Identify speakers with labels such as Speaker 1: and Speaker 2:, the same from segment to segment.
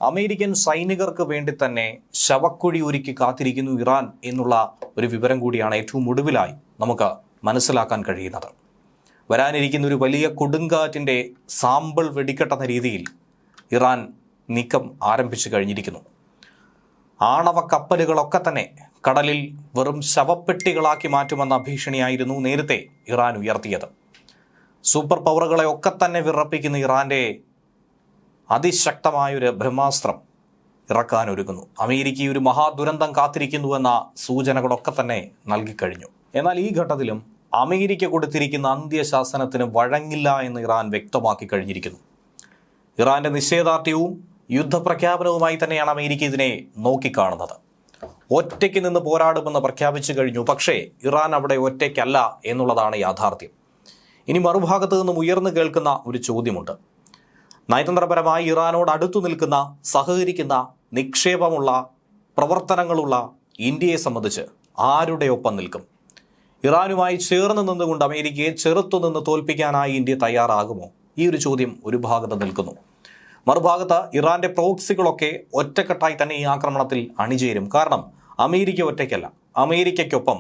Speaker 1: American സൈനികർക്ക് വേണ്ടി തന്നെ ശവക്കുഴി ഒരുക്കി കാത്തിരിക്കുന്നു ഇറാൻ എന്നുള്ള ഒരു വിവരം കൂടിയാണ് ഏറ്റവും ഒടുവിലായി നമുക്ക് മനസ്സിലാക്കാൻ കഴിയുന്നത്. വരാനിരിക്കുന്ന ഒരു വലിയ കൊടുങ്കാറ്റിൻ്റെ സാമ്പിൾ വെടിക്കെട്ടെന്ന രീതിയിൽ ഇറാൻ നീക്കം ആരംഭിച്ചു കഴിഞ്ഞിരിക്കുന്നു. ആണവ കപ്പലുകളൊക്കെ തന്നെ കടലിൽ വെറും ശവപ്പെട്ടികളാക്കി മാറ്റുമെന്ന ഭീഷണിയായിരുന്നു നേരത്തെ ഇറാൻ ഉയർത്തിയത്. സൂപ്പർ പവറുകളെ ഒക്കെ തന്നെ വിറപ്പിക്കുന്ന ഇറാൻ്റെ അതിശക്തമായൊരു ബ്രഹ്മാസ്ത്രം ഇറക്കാനൊരുങ്ങുന്നു. അമേരിക്ക ഒരു മഹാദുരന്തം കാത്തിരിക്കുന്നുവെന്ന സൂചനകളൊക്കെ തന്നെ നൽകിക്കഴിഞ്ഞു. എന്നാൽ ഈ ഘട്ടത്തിലും അമേരിക്ക കൊടുത്തിരിക്കുന്ന അന്ത്യശാസനത്തിന് വഴങ്ങില്ല എന്ന് ഇറാൻ വ്യക്തമാക്കി കഴിഞ്ഞിരിക്കുന്നു. ഇറാന്റെ നിശ്ചയദാർഢ്യവും യുദ്ധപ്രഖ്യാപനവുമായി തന്നെയാണ് അമേരിക്ക ഇതിനെ നോക്കിക്കാണുന്നത്. ഒറ്റയ്ക്ക് നിന്ന് പോരാടുമെന്ന് പ്രഖ്യാപിച്ചു കഴിഞ്ഞു. പക്ഷേ ഇറാൻ അവിടെ ഒറ്റയ്ക്കല്ല എന്നുള്ളതാണ് യാഥാർത്ഥ്യം. ഇനി മറുഭാഗത്ത് നിന്നും ഉയർന്നു കേൾക്കുന്ന ഒരു ചോദ്യമുണ്ട്. നയതന്ത്രപരമായി ഇറാനോട് അടുത്തു നിൽക്കുന്ന, സഹകരിക്കുന്ന, നിക്ഷേപമുള്ള, പ്രവർത്തനങ്ങളുള്ള ഇന്ത്യയെ സംബന്ധിച്ച് ആരുടെ ഒപ്പം നിൽക്കും? ഇറാനുമായി ചേർന്ന് നിന്നുകൊണ്ട് അമേരിക്കയെ ചെറുത്തുനിന്ന് തോൽപ്പിക്കാനായി ഇന്ത്യ തയ്യാറാകുമോ? ഈ ഒരു ചോദ്യം ഒരു ഭാഗത്ത് നിൽക്കുന്നു. മറുഭാഗത്ത് ഇറാന്റെ പ്രോക്സികളൊക്കെ ഒറ്റക്കെട്ടായി തന്നെ ഈ ആക്രമണത്തിൽ അണിചേരും. കാരണം അമേരിക്ക ഒറ്റയ്ക്കല്ല, അമേരിക്കയ്ക്കൊപ്പം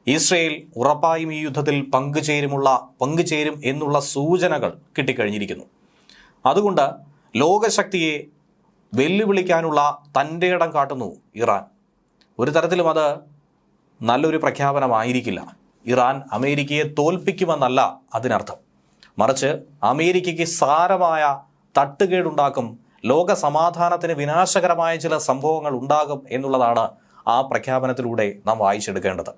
Speaker 1: ഇസ്രയേൽ ഉറപ്പായും ഈ യുദ്ധത്തിൽ പങ്കുചേരും എന്നുള്ള സൂചനകൾ കിട്ടിക്കഴിഞ്ഞിരിക്കുന്നു. അതുകൊണ്ട് ലോകശക്തിയെ വെല്ലുവിളിക്കാനുള്ള തൻ്റെ ഇടം കാട്ടുന്നു ഇറാൻ. ഒരു തരത്തിലും അത് നല്ലൊരു പ്രഖ്യാപനമായിരിക്കില്ല. ഇറാൻ അമേരിക്കയെ തോൽപ്പിക്കുമെന്നല്ല അതിനർത്ഥം. മറിച്ച് അമേരിക്കയ്ക്ക് സാരമായ തട്ടുകേടുണ്ടാക്കും, ലോക സമാധാനത്തിന് വിനാശകരമായ ചില സംഭവങ്ങൾ ഉണ്ടാകും എന്നുള്ളതാണ് ആ പ്രഖ്യാപനത്തിലൂടെ നാം വായിച്ചെടുക്കേണ്ടത്.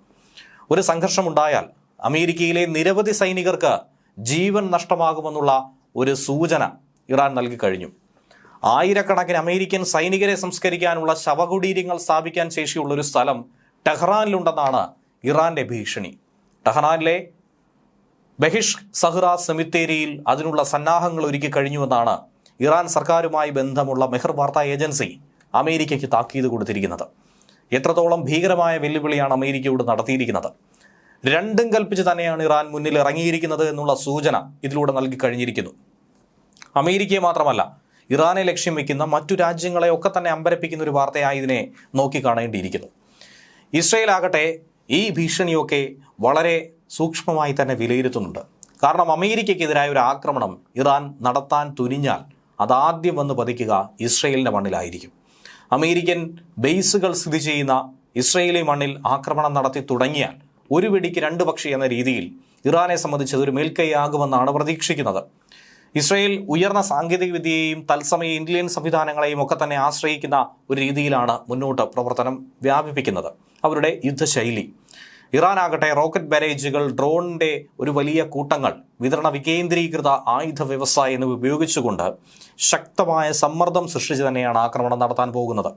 Speaker 1: ഒരു സംഘർഷമുണ്ടായാൽ അമേരിക്കയിലെ നിരവധി സൈനികർക്ക് ജീവൻ നഷ്ടമാകുമെന്നുള്ള ഒരു സൂചന ഇറാൻ നൽകി കഴിഞ്ഞു. ആയിരക്കണക്കിന് അമേരിക്കൻ സൈനികരെ സംസ്കരിക്കാനുള്ള ശവകുടീരങ്ങൾ സ്ഥാപിക്കാൻ ശേഷിയുള്ളൊരു സ്ഥലം ടെഹ്റാനിലുണ്ടെന്നാണ് ഇറാന്റെ ഭീഷണി. ടെഹ്റാനിലെ ബഹിഷ് സഹ്റ സെമിത്തേരിയിൽ അതിനുള്ള സന്നാഹങ്ങൾ ഒരുക്കി കഴിഞ്ഞുവെന്നാണ് ഇറാൻ സർക്കാരുമായി ബന്ധമുള്ള മെഹർ വാർത്താ ഏജൻസി അമേരിക്കയ്ക്ക് താക്കീത് കൊടുത്തിരിക്കുന്നത്. എത്രത്തോളം ഭീകരമായ വെല്ലുവിളിയാണ് അമേരിക്കയോട് നടത്തിയിരിക്കുന്നത്. രണ്ടും കൽപ്പിച്ച് തന്നെയാണ് ഇറാൻ മുന്നിൽ ഇറങ്ങിയിരിക്കുന്നത് എന്നുള്ള സൂചന ഇതിലൂടെ നൽകി കഴിഞ്ഞിരിക്കുന്നു. അമേരിക്കയെ മാത്രമല്ല, ഇറാനെ ലക്ഷ്യം വയ്ക്കുന്ന മറ്റു രാജ്യങ്ങളെ ഒക്കെ തന്നെ അമ്പരപ്പിക്കുന്ന ഒരു വാർത്തയായി ഇതിനെ നോക്കിക്കാണേണ്ടിയിരിക്കുന്നു. ഇസ്രയേൽ ആകട്ടെ ഈ ഭീഷണിയൊക്കെ വളരെ സൂക്ഷ്മമായി തന്നെ വിലയിരുത്തുന്നുണ്ട്. കാരണം അമേരിക്കയ്ക്കെതിരായ ഒരു ആക്രമണം ഇറാൻ നടത്താൻ തുനിഞ്ഞാൽ അതാദ്യം വന്ന് പതിക്കുക ഇസ്രയേലിൻ്റെ മണ്ണിലായിരിക്കും. അമേരിക്കൻ ബേസുകൾ സ്ഥിതി ചെയ്യുന്ന ഇസ്രയേലി മണ്ണിൽ ആക്രമണം നടത്തി തുടങ്ങിയാൽ ഒരു വെടിക്ക് രണ്ട് പക്ഷി എന്ന രീതിയിൽ ഇറാനെ സംബന്ധിച്ച് അതൊരു മേൽക്കൈയാകുമെന്നാണ് പ്രതീക്ഷിക്കുന്നത്. ഇസ്രയേൽ ഉയർന്ന സാങ്കേതിക വിദ്യയെയും തത്സമയ ഇന്റലിജൻസ് സംവിധാനങ്ങളെയും ഒക്കെ തന്നെ ആശ്രയിക്കുന്ന ഒരു രീതിയിലാണ് മുന്നോട്ട് പ്രവർത്തനം വ്യാപിപ്പിക്കുന്നത്, അവരുടെ യുദ്ധശൈലി. ഇറാൻ ആകട്ടെ റോക്കറ്റ് ബാരേജുകൾ, ഡ്രോണിൻ്റെ ഒരു വലിയ കൂട്ടങ്ങൾ, വിതരണ വികേന്ദ്രീകൃത ആയുധ വ്യവസായം എന്നിവ ഉപയോഗിച്ചുകൊണ്ട് ശക്തമായ സമ്മർദ്ദം സൃഷ്ടിച്ച് തന്നെയാണ് ആക്രമണം നടത്താൻ പോകുന്നത്.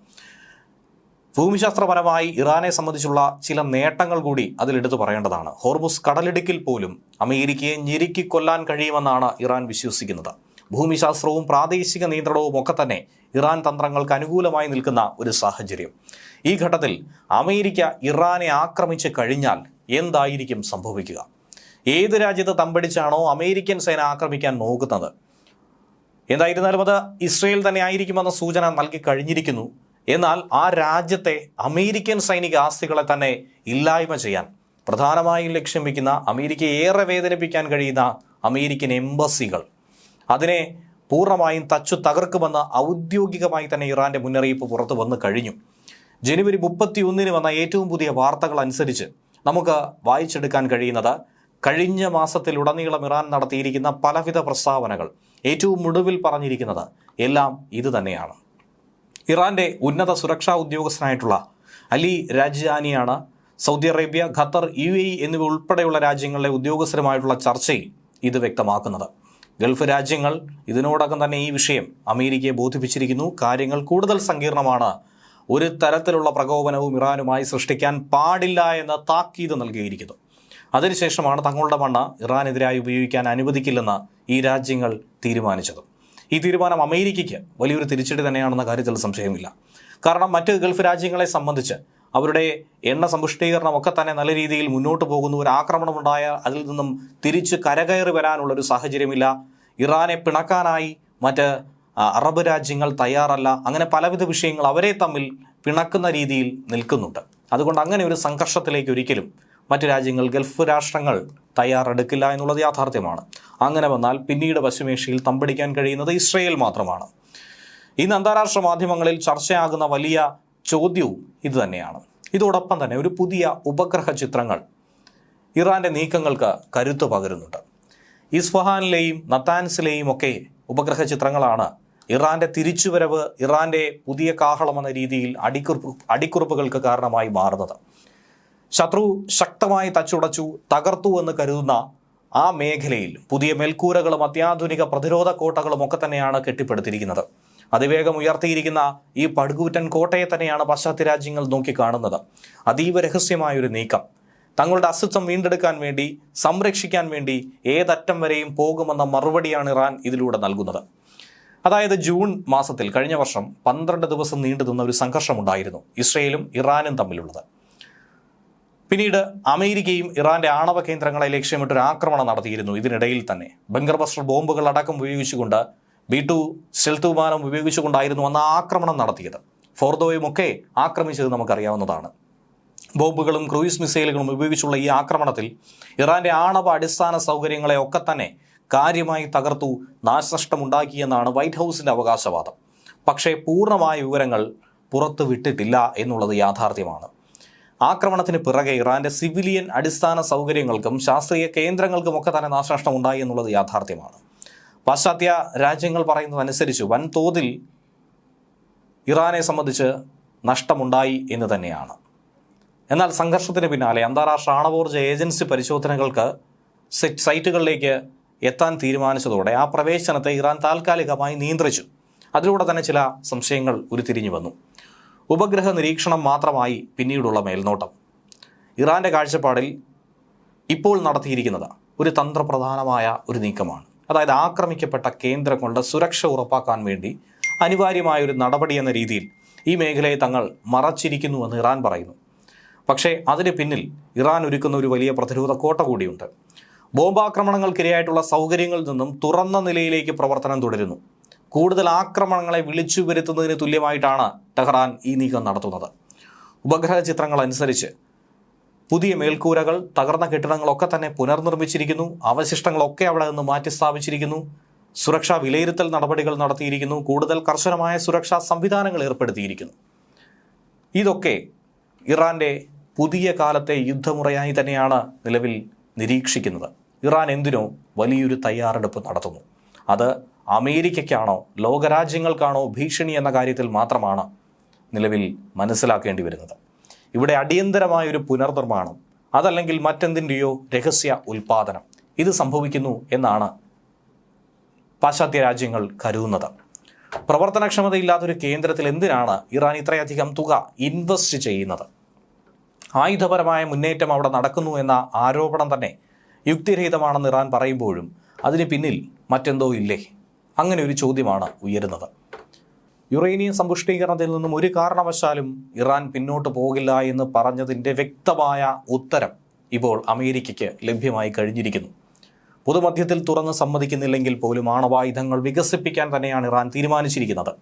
Speaker 1: ഭൂമിശാസ്ത്രപരമായി ഇറാനെ സംബന്ധിച്ചുള്ള ചില നേട്ടങ്ങൾ കൂടി അതിലെടുത്ത് പറയേണ്ടതാണ്. ഹോർമുസ് കടലിടുക്കിൽ പോലും അമേരിക്കയെ ഞെരുക്കിക്കൊല്ലാൻ കഴിയുമെന്നാണ് ഇറാൻ വിശ്വസിക്കുന്നത്. ഭൂമിശാസ്ത്രവും പ്രാദേശിക നിയന്ത്രണവും ഒക്കെ തന്നെ ഇറാൻ തന്ത്രങ്ങൾക്ക് അനുകൂലമായി നിൽക്കുന്ന ഒരു സാഹചര്യം. ഈ ഘട്ടത്തിൽ അമേരിക്ക ഇറാനെ ആക്രമിച്ച് കഴിഞ്ഞാൽ എന്തായിരിക്കും സംഭവിക്കുക? ഏത് രാജ്യത്ത് തമ്പടിച്ചാണോ അമേരിക്കൻ സേന ആക്രമിക്കാൻ നോക്കുന്നത്? എന്തായിരുന്നാലും അത് ഇസ്രയേൽ തന്നെ ആയിരിക്കുമെന്ന സൂചന നൽകി കഴിഞ്ഞിരിക്കുന്നു. എന്നാൽ ആ രാജ്യത്തെ അമേരിക്കൻ സൈനിക ആസ്തികളെ തന്നെ ഇല്ലായ്മ ചെയ്യാൻ പ്രധാനമായും ലക്ഷ്യം വയ്ക്കുന്ന, അമേരിക്കയെ ഏറെ വേദനിപ്പിക്കാൻ കഴിയുന്ന അമേരിക്കൻ എംബസികൾ, അതിനെ പൂർണ്ണമായും തച്ചു തകർക്കുമെന്ന് ഔദ്യോഗികമായി തന്നെ ഇറാന്റെ മുന്നറിയിപ്പ് പുറത്തു വന്നു കഴിഞ്ഞു. ജനുവരി 31 വന്ന ഏറ്റവും പുതിയ വാർത്തകൾ അനുസരിച്ച് നമുക്ക് വായിച്ചെടുക്കാൻ കഴിയുന്നത്, കഴിഞ്ഞ മാസത്തിലുടനീളം ഇറാൻ നടത്തിയിരിക്കുന്ന പലവിധ പ്രസ്താവനകൾ, ഏറ്റവും ഒടുവിൽ പറഞ്ഞിരിക്കുന്നത് എല്ലാം ഇത് തന്നെയാണ്. ഇറാന്റെ ഉന്നത സുരക്ഷാ ഉദ്യോഗസ്ഥനായിട്ടുള്ള അലി രാജ്യാനിയാണ് സൗദി അറേബ്യ, ഖത്തർ, UAE എന്നിവ ഉൾപ്പെടെയുള്ള രാജ്യങ്ങളിലെ ഉദ്യോഗസ്ഥരുമായിട്ടുള്ള ചർച്ചയിൽ ഇത് വ്യക്തമാക്കുന്നത്. ഗൾഫ് രാജ്യങ്ങൾ ഇതിനോടകം തന്നെ ഈ വിഷയം അമേരിക്കയെ ബോധിപ്പിച്ചിരിക്കുന്നു. കാര്യങ്ങൾ കൂടുതൽ സങ്കീർണമാണ്, ഒരു തരത്തിലുള്ള പ്രകോപനവും ഇറാനുമായി സൃഷ്ടിക്കാൻ പാടില്ല എന്ന താക്കീത് നൽകിയിരിക്കുന്നു. അതിനുശേഷമാണ് തങ്ങളുടെ മണ്ണ് ഇറാനെതിരായി ഉപയോഗിക്കാൻ അനുവദിക്കില്ലെന്ന് ഈ രാജ്യങ്ങൾ തീരുമാനിച്ചത്. ഈ തീരുമാനം അമേരിക്കയ്ക്ക് വലിയൊരു തിരിച്ചടി തന്നെയാണെന്ന കാര്യത്തിൽ സംശയമില്ല. കാരണം മറ്റ് ഗൾഫ് രാജ്യങ്ങളെ സംബന്ധിച്ച് അവരുടെ എണ്ണ സമ്പുഷ്ടീകരണം ഒക്കെ തന്നെ നല്ല രീതിയിൽ മുന്നോട്ട് പോകുന്നു. ഒരു ആക്രമണമുണ്ടായാൽ അതിൽ നിന്നും തിരിച്ച് കരകയറി വരാനുള്ളൊരു സാഹചര്യമില്ല. ഇറാനെ പിണക്കാനായി മറ്റ് അറബ് രാജ്യങ്ങൾ തയ്യാറല്ല. അങ്ങനെ പലവിധ വിഷയങ്ങൾ അവരെ തമ്മിൽ പിണക്കുന്ന രീതിയിൽ നിൽക്കുന്നുണ്ട്. അതുകൊണ്ട് അങ്ങനെ ഒരു സംഘർഷത്തിലേക്ക് ഒരിക്കലും മറ്റു രാജ്യങ്ങൾ, ഗൾഫ് രാഷ്ട്രങ്ങൾ തയ്യാറെടുക്കില്ല എന്നുള്ളത് യാഥാർത്ഥ്യമാണ്. അങ്ങനെ വന്നാൽ പിന്നീട് പശ്ചിമേഷ്യയിൽ തമ്പടിക്കാൻ കഴിയുന്നത് ഇസ്രയേൽ മാത്രമാണ്. ഇന്ന് അന്താരാഷ്ട്ര മാധ്യമങ്ങളിൽ ചർച്ചയാകുന്ന വലിയ ചോദ്യവും ഇതുതന്നെയാണ്. ഇതോടൊപ്പം തന്നെ ഒരു പുതിയ ഉപഗ്രഹ ചിത്രങ്ങൾ ഇറാന്റെ നീക്കങ്ങൾക്ക് കരുത്ത് പകരുന്നുണ്ട്. ഇസ്ഫഹാനിലെയും നത്താൻസിലെയും ഒക്കെ ഉപഗ്രഹ ചിത്രങ്ങളാണ് ഇറാന്റെ തിരിച്ചുവരവ്, ഇറാന്റെ പുതിയ കാഹളം എന്ന രീതിയിൽ അടിക്കുറിപ്പുകൾക്ക് കാരണമായി മാറുന്നത്. ശത്രു ശക്തമായി തച്ചുടച്ചു തകർത്തു എന്ന് കരുതുന്ന ആ മേഖലയിൽ പുതിയ മേൽക്കൂരകളും അത്യാധുനിക പ്രതിരോധ കോട്ടകളും ഒക്കെ തന്നെയാണ് കെട്ടിപ്പടുത്തിരിക്കുന്നത്. അതിവേഗം ഉയർത്തിയിരിക്കുന്ന ഈ പടുകൂറ്റൻ കോട്ടയെ തന്നെയാണ് പാശ്ചാത്യ രാജ്യങ്ങൾ നോക്കിക്കാണുന്നത്. അതീവ രഹസ്യമായൊരു നീക്കം, തങ്ങളുടെ അസ്തിത്വം വീണ്ടെടുക്കാൻ വേണ്ടി, സംരക്ഷിക്കാൻ വേണ്ടി ഏതറ്റം വരെയും പോകുമെന്ന മറുപടിയാണ് ഇറാൻ ഇതിലൂടെ നൽകുന്നത്. അതായത് ജൂൺ മാസത്തിൽ കഴിഞ്ഞ വർഷം 12 ദിവസം നീണ്ടു നിന്ന ഒരു സംഘർഷമുണ്ടായിരുന്നു ഇസ്രയേലും ഇറാനും തമ്മിലുള്ളത്. പിന്നീട് അമേരിക്കയും ഇറാന്റെ ആണവ കേന്ദ്രങ്ങളെ ലക്ഷ്യമിട്ടൊരു ആക്രമണം നടത്തിയിരുന്നു. ഇതിനിടയിൽ തന്നെ ബങ്കർ ബസ്റ്റർ ബോംബുകൾ അടക്കം ഉപയോഗിച്ചുകൊണ്ട് B-2 സ്റ്റെൽത്ത് വിമാനം ഉപയോഗിച്ചുകൊണ്ടായിരുന്നു അന്ന് ആക്രമണം നടത്തിയത്. ഫോർദോയും ഒക്കെ ആക്രമിച്ചത് നമുക്കറിയാവുന്നതാണ്. ബോംബുകളും ക്രൂയിസ് മിസൈലുകളും ഉപയോഗിച്ചുള്ള ഈ ആക്രമണത്തിൽ ഇറാന്റെ ആണവ അടിസ്ഥാന സൗകര്യങ്ങളെ ഒക്കെ തന്നെ കാര്യമായി തകർത്തു, നാശനഷ്ടമുണ്ടാക്കിയെന്നാണ് വൈറ്റ് ഹൗസിന്റെ അവകാശവാദം. പക്ഷേ പൂർണ്ണമായ വിവരങ്ങൾ പുറത്തു വിട്ടിട്ടില്ല എന്നുള്ളത് യാഥാർത്ഥ്യമാണ്. ആക്രമണത്തിന് പിറകെ ഇറാന്റെ സിവിലിയൻ അടിസ്ഥാന സൗകര്യങ്ങൾക്കും ശാസ്ത്രീയ കേന്ദ്രങ്ങൾക്കുമൊക്കെ തന്നെ നാശനഷ്ടം ഉണ്ടായി എന്നുള്ളത് യാഥാർത്ഥ്യമാണ്. പാശ്ചാത്യ രാജ്യങ്ങൾ പറയുന്നതനുസരിച്ച് വൻതോതിൽ ഇറാനെ സംബന്ധിച്ച് നഷ്ടമുണ്ടായി എന്ന് തന്നെയാണ്. എന്നാൽ സംഘർഷത്തിന് പിന്നാലെ അന്താരാഷ്ട്ര ആണവോർജ്ജ ഏജൻസി പരിശോധനകൾക്ക് സൈറ്റുകളിലേക്ക് എത്താൻ തീരുമാനിച്ചതോടെ ആ പ്രവേശനത്തെ ഇറാൻ താൽക്കാലികമായി നിയന്ത്രിച്ചു. അതിലൂടെ തന്നെ ചില സംശയങ്ങൾ ഉരുത്തിരിഞ്ഞു വന്നു. ഉപഗ്രഹ നിരീക്ഷണം മാത്രമായി പിന്നീടുള്ള മേൽനോട്ടം. ഇറാന്റെ കാഴ്ചപ്പാടിൽ ഇപ്പോൾ നടത്തിയിരിക്കുന്നത് ഒരു തന്ത്രപ്രധാനമായ ഒരു നീക്കമാണ്. അതായത് ആക്രമിക്കപ്പെട്ട കേന്ദ്രങ്ങളുടെ സുരക്ഷ ഉറപ്പാക്കാൻ വേണ്ടി അനിവാര്യമായ ഒരു നടപടി എന്ന രീതിയിൽ ഈ മേഖലയെ തങ്ങൾ മറച്ചിരിക്കുന്നുവെന്ന് ഇറാൻ പറയുന്നു. പക്ഷേ അതിന് പിന്നിൽ ഇറാൻ ഒരുക്കുന്ന ഒരു വലിയ പ്രതിരോധ കോട്ട കൂടിയുണ്ട്. ബോംബാക്രമണങ്ങൾക്കിരയായിട്ടുള്ള സൗകര്യങ്ങളിൽ നിന്നും തുറന്ന നിലയിലേക്ക് പ്രവർത്തനം തുടരുന്നു. കൂടുതൽ ആക്രമണങ്ങളെ വിളിച്ചു വരുത്തുന്നതിന് തുല്യമായിട്ടാണ് ടെഹ്റാൻ ഈ നീക്കം നടത്തുന്നത്. ഉപഗ്രഹ ചിത്രങ്ങൾ അനുസരിച്ച് പുതിയ മേൽക്കൂരകൾ, തകർന്ന കെട്ടിടങ്ങളൊക്കെ തന്നെ പുനർനിർമ്മിച്ചിരിക്കുന്നു. അവശിഷ്ടങ്ങളൊക്കെ അവിടെ നിന്ന് മാറ്റി സ്ഥാപിച്ചിരിക്കുന്നു. സുരക്ഷാ വിലയിരുത്തൽ നടപടികൾ നടത്തിയിരിക്കുന്നു. കൂടുതൽ കർശനമായ സുരക്ഷാ സംവിധാനങ്ങൾ ഏർപ്പെടുത്തിയിരിക്കുന്നു. ഇതൊക്കെ ഇറാന്റെ പുതിയ കാലത്തെ യുദ്ധമുറയായി തന്നെയാണ് നിലവിൽ നിരീക്ഷിക്കുന്നത്. ഇറാൻ എന്തിനോ വലിയൊരു തയ്യാറെടുപ്പ് നടത്തുന്നു. അത് അമേരിക്കയ്ക്കാണോ ലോകരാജ്യങ്ങൾക്കാണോ ഭീഷണി എന്ന കാര്യത്തിൽ മാത്രമാണ് നിലവിൽ മനസ്സിലാക്കേണ്ടി വരുന്നത്. ഇവിടെ അടിയന്തരമായൊരു പുനർനിർമ്മാണം, അതല്ലെങ്കിൽ മറ്റെന്തിൻ്റെയോ രഹസ്യ ഉൽപാദനം, ഇത് സംഭവിക്കുന്നു എന്നാണ് പാശ്ചാത്യ രാജ്യങ്ങൾ കരുതുന്നത്. പ്രവർത്തനക്ഷമതയില്ലാത്തൊരു കേന്ദ്രത്തിൽ എന്തിനാണ് ഇറാൻ ഇത്രയധികം തുക ഇൻവെസ്റ്റ് ചെയ്യുന്നത്? ആയുധപരമായ മുന്നേറ്റം അവിടെ നടക്കുന്നു എന്ന ആരോപണം തന്നെ യുക്തിരഹിതമാണെന്ന് ഇറാൻ പറയുമ്പോഴും അതിന് പിന്നിൽ മറ്റെന്തോ ഇല്ലേ? അങ്ങനെ ഒരു ചോദ്യമാണ് ഉയരുന്നത്. യുറേനിയം സമ്പുഷ്ടീകരണത്തിൽ നിന്നും ഒരു കാരണവശാലും ഇറാൻ പിന്നോട്ട് പോകില്ല എന്ന് പറഞ്ഞതിൻ്റെ വ്യക്തമായ ഉത്തരം ഇപ്പോൾ അമേരിക്കയ്ക്ക് ലഭ്യമായി കഴിഞ്ഞിരിക്കുന്നു. പൊതുമധ്യത്തിൽ തുറന്ന് സമ്മതിക്കുന്നില്ലെങ്കിൽ പോലും ആണവായുധങ്ങൾ വികസിപ്പിക്കാൻ തന്നെയാണ് ഇറാൻ തീരുമാനിച്ചിരിക്കുന്നത്.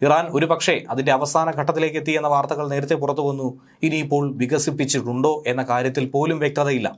Speaker 1: ഇറാൻ ഒരുപക്ഷെ അതിൻ്റെ അവസാന ഘട്ടത്തിലേക്ക് എത്തിയെന്ന വാർത്തകൾ നേരത്തെ പുറത്തു വന്നു. ഇനിയിപ്പോൾ വികസിപ്പിച്ചിട്ടുണ്ടോ എന്ന കാര്യത്തിൽ പോലും വ്യക്തതയില്ല.